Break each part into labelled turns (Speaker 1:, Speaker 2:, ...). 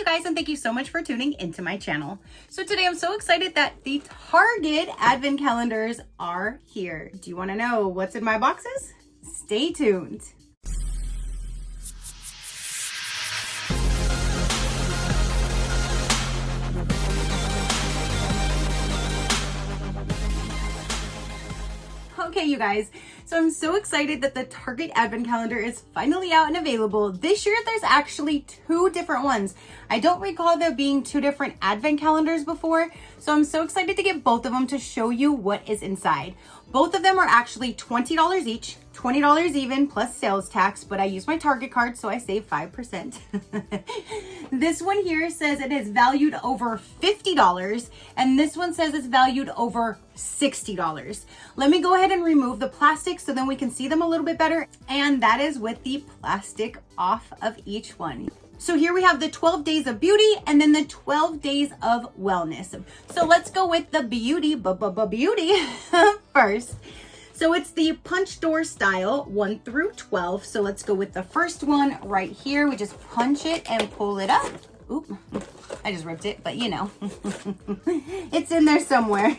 Speaker 1: guys, and thank you so much for tuning into my channel. So today I'm so excited that the Target advent calendars are here. Do you want to know what's in my boxes? Stay tuned. Okay, you guys, so I'm so excited that the Target advent calendar is finally out and available. This year, there's actually 2 different ones. I don't recall there being 2 different advent calendars before, so I'm so excited to get both of them to show you what is inside. Both of them are actually $20 each, $20 even plus sales tax, but I use my Target card, so I save 5%. This one here says it is valued over $50, and this one says it's valued over $60. Let me go ahead and remove the plastic so then we can see them a little bit better, and that is with the plastic off of each one. So here we have the 12 days of beauty and then the 12 days of wellness. So let's go with the beauty first. So it's the punch door style 1 through 12. So let's go with the first one right here. We just punch it and pull it up. Oop, I just ripped it, but you know, it's in there somewhere.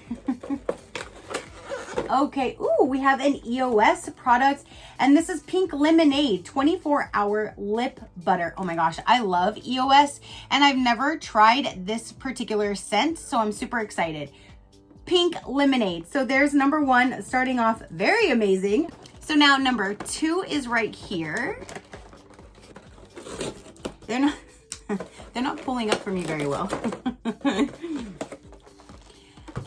Speaker 1: Okay, ooh, we have an EOS product, and this is Pink Lemonade 24-hour lip butter. Oh my gosh, I love EOS, and I've never tried this particular scent, so I'm super excited. Pink Lemonade. So there's number 1, starting off very amazing. So now number 2 is right here. They're not pulling up for me very well.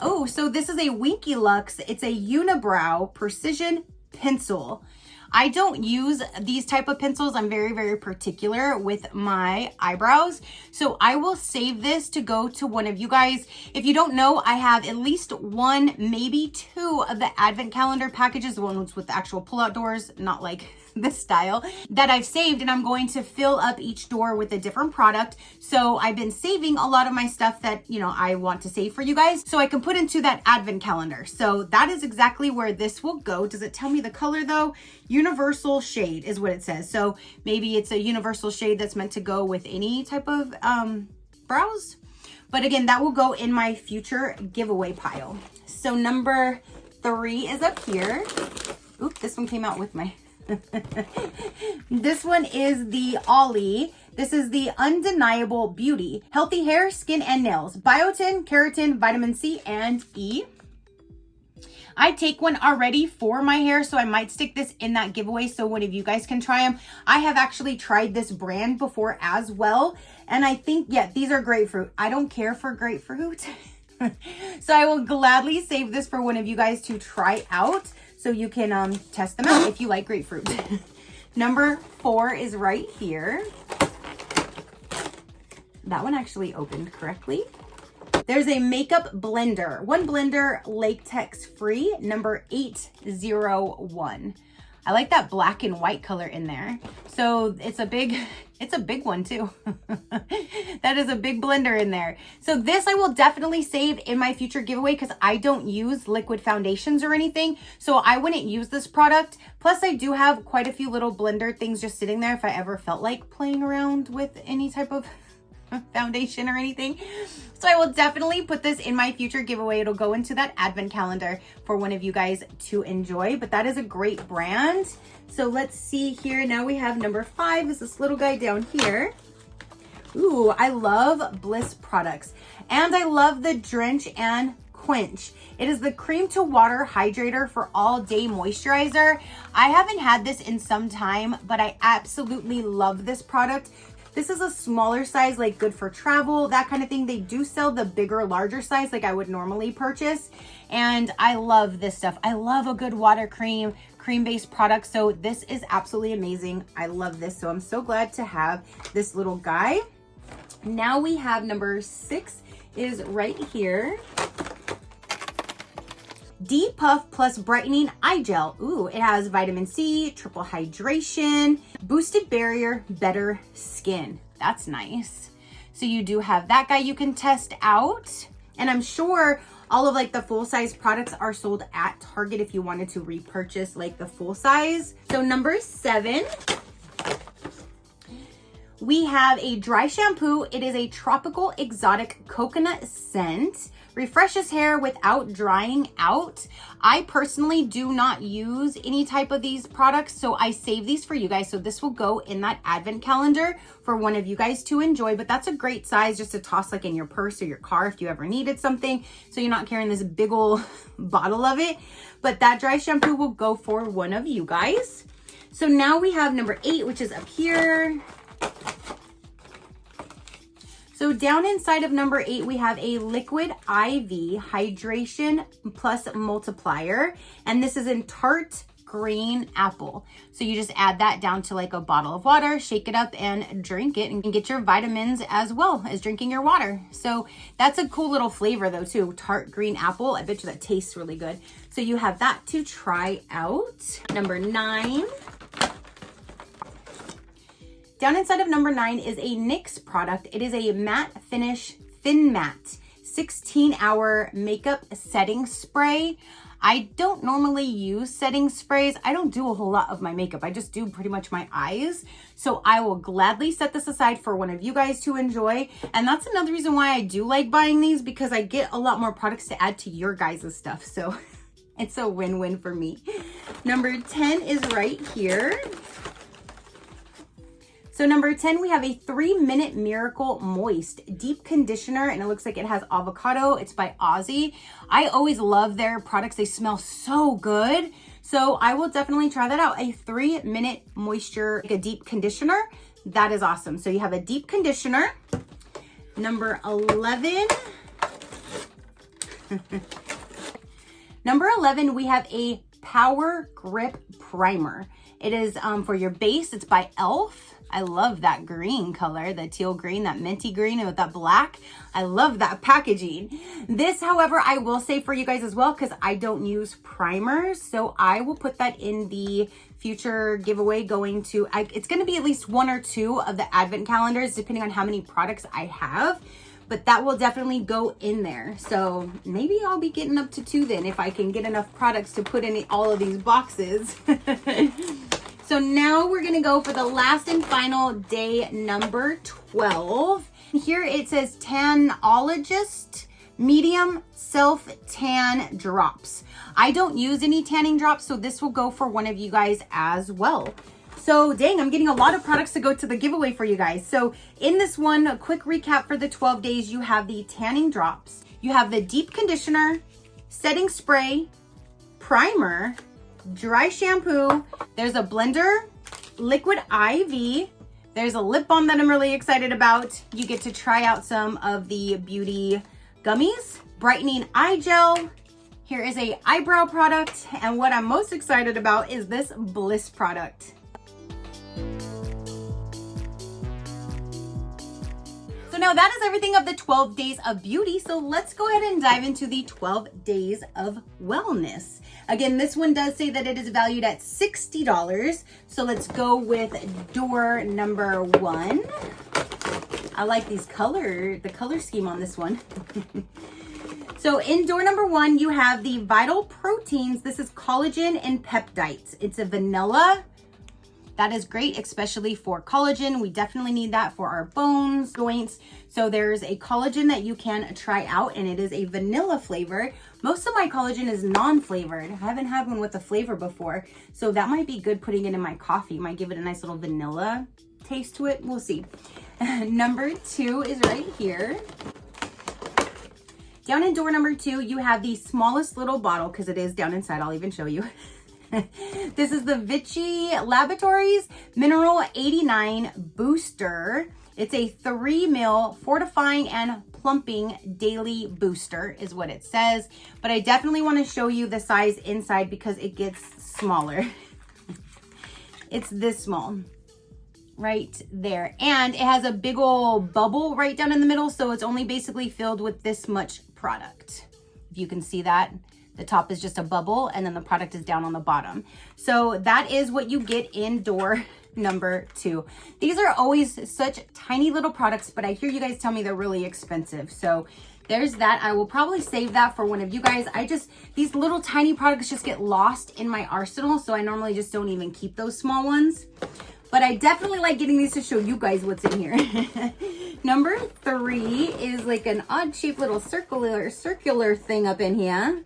Speaker 1: Oh, so this is a Winky Lux. It's a unibrow precision pencil. I don't use these type of pencils. I'm very, very particular with my eyebrows. So I will save this to go to one of you guys. If you don't know, I have at least 1, maybe 2 of the advent calendar packages, the ones with the actual pull-out doors, not like this style, that I've saved, and I'm going to fill up each door with a different product. So I've been saving a lot of my stuff that, you know, I want to save for you guys so I can put into that advent calendar. So that is exactly where this will go. Does it tell me the color though? Universal shade is what it says. So maybe it's a universal shade that's meant to go with any type of brows. But again, that will go in my future giveaway pile. So number 3 is up here. Oop, this one came out with my This one is the Ollie. This is the Undeniable Beauty. Healthy hair, skin, and nails. Biotin, keratin, vitamin C, and E. I take one already for my hair, so I might stick this in that giveaway so one of you guys can try them. I have actually tried this brand before as well, and I think, yeah, these are grapefruit. I don't care for grapefruit. So I will gladly save this for one of you guys to try out so you can test them out if you like grapefruit. Number 4 is right here. That one actually opened correctly. There's a makeup blender. 1 blender, latex free, number 801. I like that black and white color in there. So it's a big one too. That is a big blender in there. So this I will definitely save in my future giveaway because I don't use liquid foundations or anything. So I wouldn't use this product. Plus I do have quite a few little blender things just sitting there if I ever felt like playing around with any type of foundation or anything. So I will definitely put this in my future giveaway. It'll go into that advent calendar for one of you guys to enjoy, but that is a great brand. So let's see here. Now we have number 5 is this little guy down here. Ooh, I love Bliss products, and I love the Drench and Quench. It is the cream to water hydrator for all day moisturizer. I haven't had this in some time, but I absolutely love this product. This is a smaller size, like good for travel, that kind of thing. They do sell the bigger, larger size like I would normally purchase. And I love this stuff. I love a good water cream, cream-based product. So this is absolutely amazing. I love this. So I'm so glad to have this little guy. Now we have number 6 is right here. D-Puff Plus Brightening Eye Gel. Ooh, it has vitamin C, triple hydration, boosted barrier, better skin. That's nice. So you do have that guy you can test out. And I'm sure all of like the full size products are sold at Target if you wanted to repurchase like the full size. So number 7, we have a dry shampoo. It is a tropical exotic coconut scent. Refreshes hair without drying out. I personally do not use any type of these products, so I save these for you guys. So this will go in that advent calendar for one of you guys to enjoy, but that's a great size just to toss like in your purse or your car if you ever needed something, so you're not carrying this big old bottle of it. But that dry shampoo will go for one of you guys. So now we have number 8, which is up here. So down inside of number 8, we have a liquid IV hydration plus multiplier, and this is in tart green apple. So you just add that down to like a bottle of water, shake it up and drink it, and get your vitamins as well as drinking your water. So that's a cool little flavor though too, tart green apple. I bet you that tastes really good. So you have that to try out. Number 9. Down inside of number 9 is a NYX product. It is a matte finish thin matte 16-hour makeup setting spray. I don't normally use setting sprays. I don't do a whole lot of my makeup. I just do pretty much my eyes. So I will gladly set this aside for one of you guys to enjoy. And that's another reason why I do like buying these, because I get a lot more products to add to your guys' stuff. So it's a win-win for me. Number 10 is right here. So number 10, we have a 3-Minute Miracle Moist Deep Conditioner, and it looks like it has avocado. It's by Aussie. I always love their products. They smell so good. So I will definitely try that out. A 3-minute moisture, like a deep conditioner. That is awesome. So you have a deep conditioner. Number 11. Number 11, we have a Power Grip Primer. It is for your base. It's by e.l.f. I love that green color, the teal green, that minty green, and with that black. I love that packaging. This, however, I will say for you guys as well, because I don't use primers. So I will put that in the future giveaway going to, it's going to be at least 1 or 2 of the advent calendars, depending on how many products I have. But that will definitely go in there. So maybe I'll be getting up to 2 then if I can get enough products to put in all of these boxes. So now we're gonna go for the last and final day, number 12. Here it says Tanologist Medium Self Tan Drops. I don't use any tanning drops, so this will go for one of you guys as well. So dang, I'm getting a lot of products to go to the giveaway for you guys. So in this one, a quick recap for the 12 days, you have the tanning drops, you have the deep conditioner, setting spray, primer, dry shampoo, there's a blender, liquid IV, there's a lip balm that I'm really excited about. You get to try out some of the beauty gummies, brightening eye gel. Here is a eyebrow product, and what I'm most excited about is this Bliss product. So now that is everything of the 12 days of beauty. So let's go ahead and dive into the 12 days of wellness. Again, this one does say that it is valued at $60. So let's go with door number 1. I like the color scheme on this one. So in door number 1, you have the Vital Proteins. This is collagen and peptides. It's a vanilla. That is great, especially for collagen. We definitely need that for our bones, joints. So there's a collagen that you can try out, and it is a vanilla flavor. Most of my collagen is non-flavored. I haven't had one with a flavor before. So that might be good putting it in my coffee. Might give it a nice little vanilla taste to it. We'll see. Number 2 is right here. Down in door number 2, you have the smallest little bottle, because it is down inside. I'll even show you. This is the Vichy Laboratories Mineral 89 Booster. It's a 3 ml fortifying and plumping daily booster is what it says. But I definitely want to show you the size inside because it gets smaller. It's this small right there. And it has a big old bubble right down in the middle. So it's only basically filled with this much product. If you can see that. The top is just a bubble, and then the product is down on the bottom. So that is what you get in door number 2. These are always such tiny little products, but I hear you guys tell me they're really expensive. So there's that. I will probably save that for one of you guys. These little tiny products just get lost in my arsenal, so I normally just don't even keep those small ones. but I definitely like getting these to show you guys what's in here. Number 3 is like an odd shaped little circular thing up in here.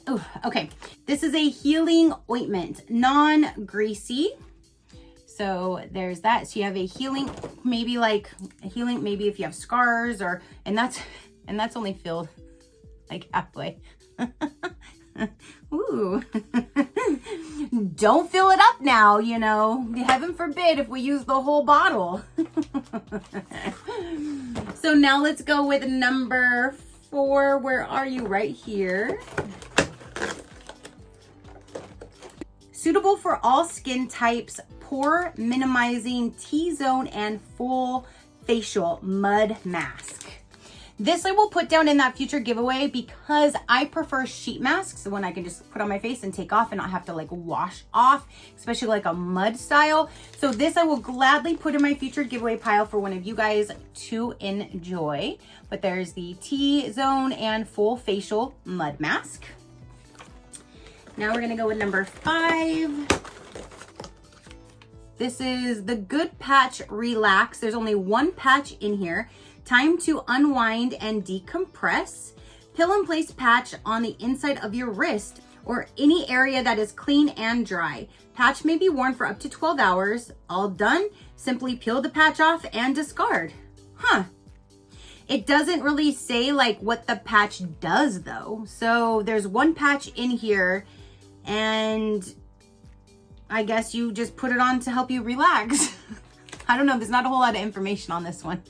Speaker 1: Oh, okay. This is a healing ointment, non-greasy. So there's that. So you have a healing, maybe like a healing, maybe if you have scars or, and that's only filled like halfway. Ooh. Don't fill it up now, you know. Heaven forbid if we use the whole bottle. So now let's go with number 4. Where are you? Right here. Suitable for all skin types, pore minimizing T-zone and full facial mud mask. This I will put down in that future giveaway because I prefer sheet masks, the one I can just put on my face and take off and not have to like wash off, especially like a mud style. So this I will gladly put in my future giveaway pile for one of you guys to enjoy. But there's the T-zone and full facial mud mask. Now we're gonna go with number 5. This is the Good Patch Relax. There's only one patch in here. Time to unwind and decompress. Pill and place patch on the inside of your wrist or any area that is clean and dry. Patch may be worn for up to 12 hours. All done. Simply peel the patch off and discard. Huh. It doesn't really say like what the patch does though. So there's one patch in here and I guess you just put it on to help you relax. I don't know. There's not a whole lot of information on this one.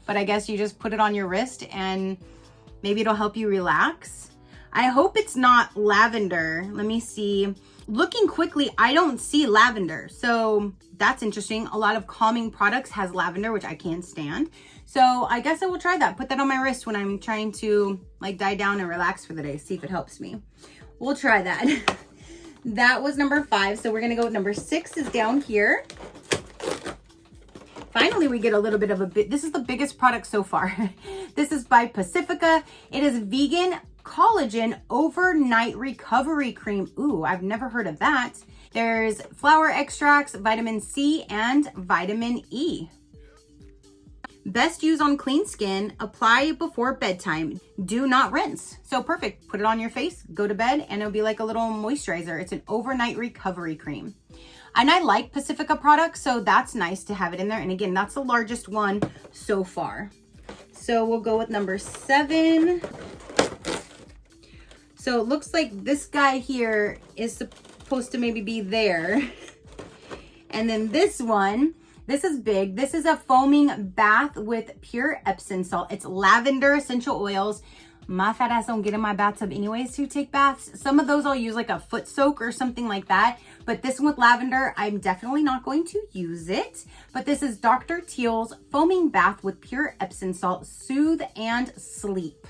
Speaker 1: But I guess you just put it on your wrist and maybe it'll help you relax. I hope it's not lavender. Let me see. Looking quickly, I don't see lavender. So that's interesting. A lot of calming products has lavender, which I can't stand. So I guess I will try that. Put that on my wrist when I'm trying to like die down and relax for the day. See if it helps me. We'll try that. That was number 5. So we're going to go with number 6 is down here. Finally, we get a little bit of a bit. This is the biggest product so far. This is by Pacifica. It is vegan collagen overnight recovery cream. Ooh, I've never heard of that. There's flower extracts, vitamin C, and vitamin E. Best use on clean skin. Apply before bedtime. Do not rinse. So perfect. Put it on your face, go to bed, and it'll be like a little moisturizer. It's an overnight recovery cream. And I like Pacifica products, so that's nice to have it in there. And again, that's the largest one so far. So we'll go with number 7. So it looks like this guy here is supposed to maybe be there. And then this one, this is big. This is a foaming bath with pure Epsom salt. It's lavender essential oils. My fat ass don't get in my bathtub anyways to take baths. Some of those I'll use like a foot soak or something like that. But this one with lavender, I'm definitely not going to use it. But this is Dr. Teal's foaming bath with pure Epsom salt, soothe and sleep.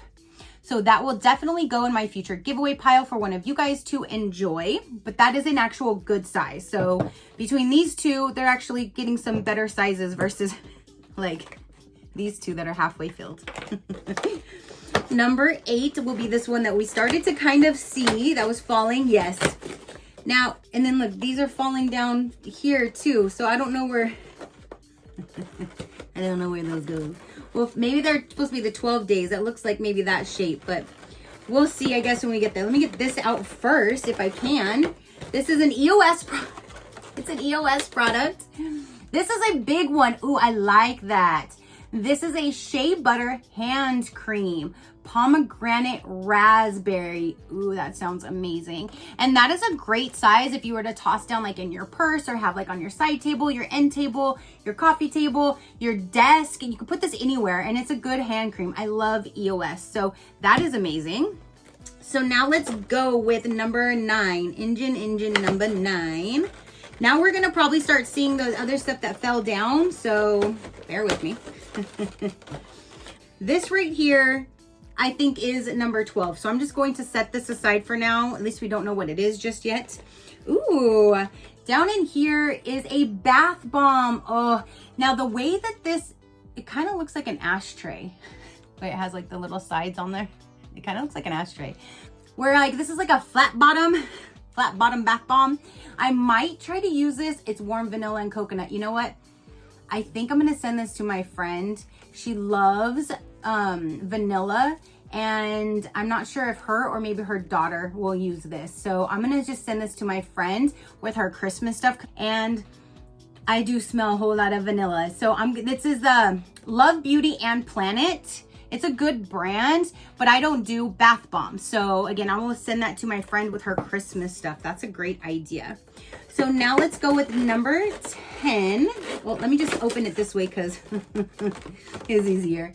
Speaker 1: So that will definitely go in my future giveaway pile for one of you guys to enjoy. But that is an actual good size. So between these two, they're actually getting some better sizes versus like these two that are halfway filled. Number 8 will be this one that we started to kind of see that was falling. Yes. Now, and then look, these are falling down here too. So I don't know where, I don't know where those go. Well, maybe they're supposed to be the 12 days. That looks like maybe that shape, but we'll see, I guess, when we get there. Let me get this out first if I can. This is an EOS product. It's an EOS product. This is a big one. Ooh, I like that. This is a shea butter hand cream, pomegranate raspberry. Ooh, that sounds amazing. And that is a great size if you were to toss down like in your purse or have like on your side table, your end table, your coffee table, your desk, and you can put this anywhere. And it's a good hand cream. I love EOS. So that is amazing. So now let's go with number 9, engine number 9. Now we're gonna probably start seeing the other stuff that fell down. So bear with me. This right here, I think is number 12. So I'm just going to set this aside for now. At least we don't know what it is just yet. Ooh, down in here is a bath bomb. Oh, now the way that this, it kind of looks like an ashtray. But it has like the little sides on there. It kind of looks like an ashtray. Where like, this is like a flat bottom flat bottom bath bomb. I might try to use this. It's warm vanilla and coconut. You know what? I think I'm gonna send this to my friend. She loves vanilla, and I'm not sure if her or maybe her daughter will use this. So I'm gonna just send this to my friend with her Christmas stuff. And I do smell a whole lot of vanilla. So this is Love Beauty and Planet. It's a good brand, but I don't do bath bombs. So again, I'm gonna send that to my friend with her Christmas stuff. That's a great idea. So now let's go with number 10. Well, let me just open it this way because it's easier.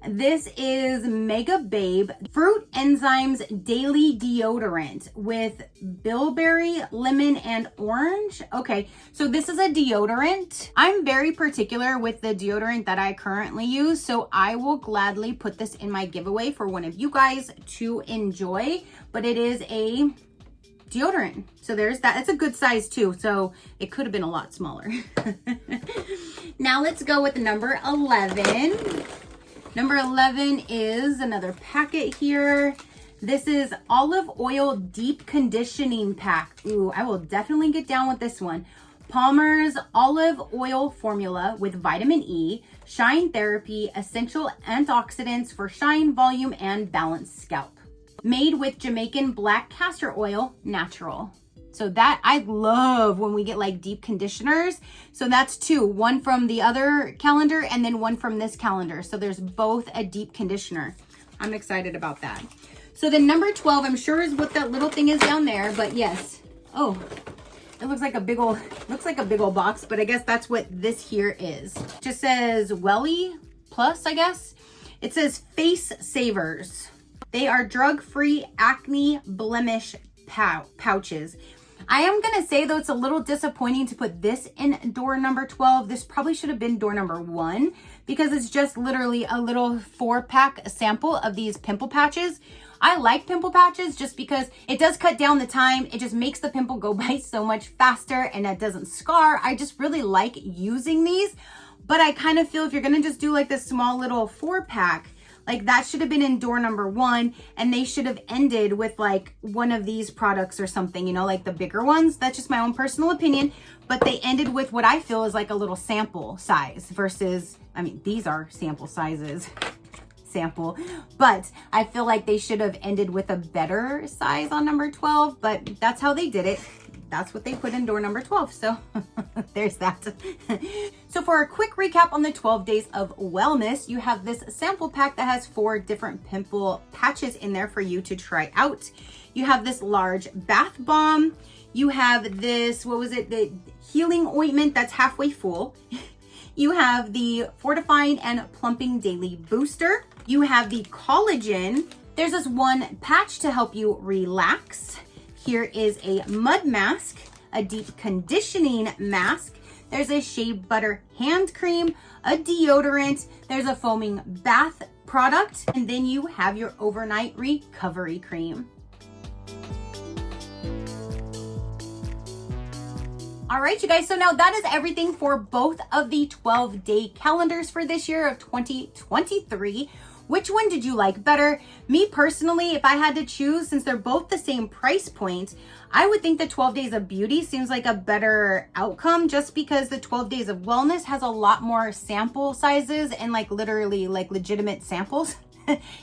Speaker 1: This is Mega Babe Fruit Enzymes Daily Deodorant with bilberry, lemon, and orange. Okay, so this is a deodorant. I'm very particular with the deodorant that I currently use, so I will gladly put this in my giveaway for one of you guys to enjoy, but it is a deodorant. So there's that. It's a good size too, so it could have been a lot smaller. Now let's go with number 11. Number 11 is another packet here. This is olive oil deep conditioning pack. Ooh, I will definitely get down with this one. Palmer's olive oil formula with vitamin E, shine therapy, essential antioxidants for shine, volume, and balanced scalp. Made with Jamaican black castor oil, natural. So that I love when we get like deep conditioners. So that's two, one from the other calendar and then one from this calendar. So there's both a deep conditioner. I'm excited about that. So the number 12, I'm sure is what that little thing is down there, but yes. Oh, it looks like a big old box, but I guess that's what this here is. It just says Welly Plus, I guess. It says Face Savers. They are drug-free acne blemish pouches. I am going to say, though, it's a little disappointing to put this in door number 12. This probably should have been door number 1 because it's just literally a little 4-pack sample of these pimple patches. I like pimple patches just because it does cut down the time. It just makes the pimple go by so much faster and it doesn't scar. I just really like using these, but I kind of feel if you're going to just do like this small little 4-pack, like that should have been in door number 1 and they should have ended with like one of these products or something, you know, like the bigger ones. That's just my own personal opinion, but they ended with what I feel is like a little sample size versus, I mean, these are sample sizes, but I feel like they should have ended with a better size on number 12, but that's how they did it. That's what they put in door number 12. So there's that. So for a quick recap on the 12 days of wellness, you have this sample pack that has 4 different pimple patches in there for you to try out. You have this large bath bomb. You have this, what was it? The healing ointment that's halfway full. You have the fortifying and plumping daily booster. You have the collagen. There's this one patch to help you relax. Here is a mud mask, a deep conditioning mask. There's a shea butter hand cream, a deodorant. There's a foaming bath product. And then you have your overnight recovery cream. All right, you guys, so now that is everything for both of the 12-day calendars for this year of 2023. Which one did you like better? Me personally, if I had to choose, since they're both the same price point, I would think the 12 Days of Beauty seems like a better outcome just because the 12 Days of Wellness has a lot more sample sizes and like literally like legitimate samples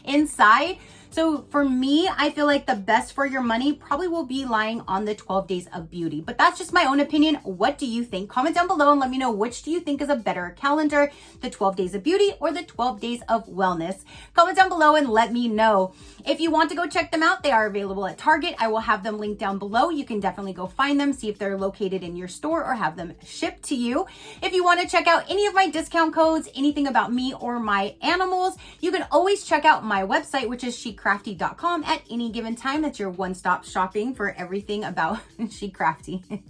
Speaker 1: inside. So for me, I feel like the best for your money probably will be lying on the 12 Days of Beauty. But that's just my own opinion. What do you think? Comment down below and let me know which do you think is a better calendar, the 12 Days of Beauty or the 12 Days of Wellness. Comment down below and let me know. If you want to go check them out, they are available at Target. I will have them linked down below. You can definitely go find them, see if they're located in your store or have them shipped to you. If you want to check out any of my discount codes, anything about me or my animals, you can always check out my website, which is SheCrafty.com at any given time. That's your one-stop shopping for everything about SheCrafty.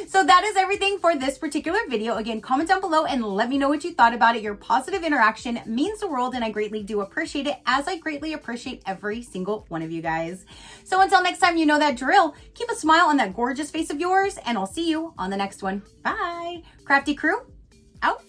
Speaker 1: So that is everything for this particular video. Again, comment down below and let me know what you thought about it. Your positive interaction means the world and I greatly do appreciate it, as I greatly appreciate every single one of you guys. So until next time, you know that drill. Keep a smile on that gorgeous face of yours and I'll see you on the next one. Bye. Crafty crew, out.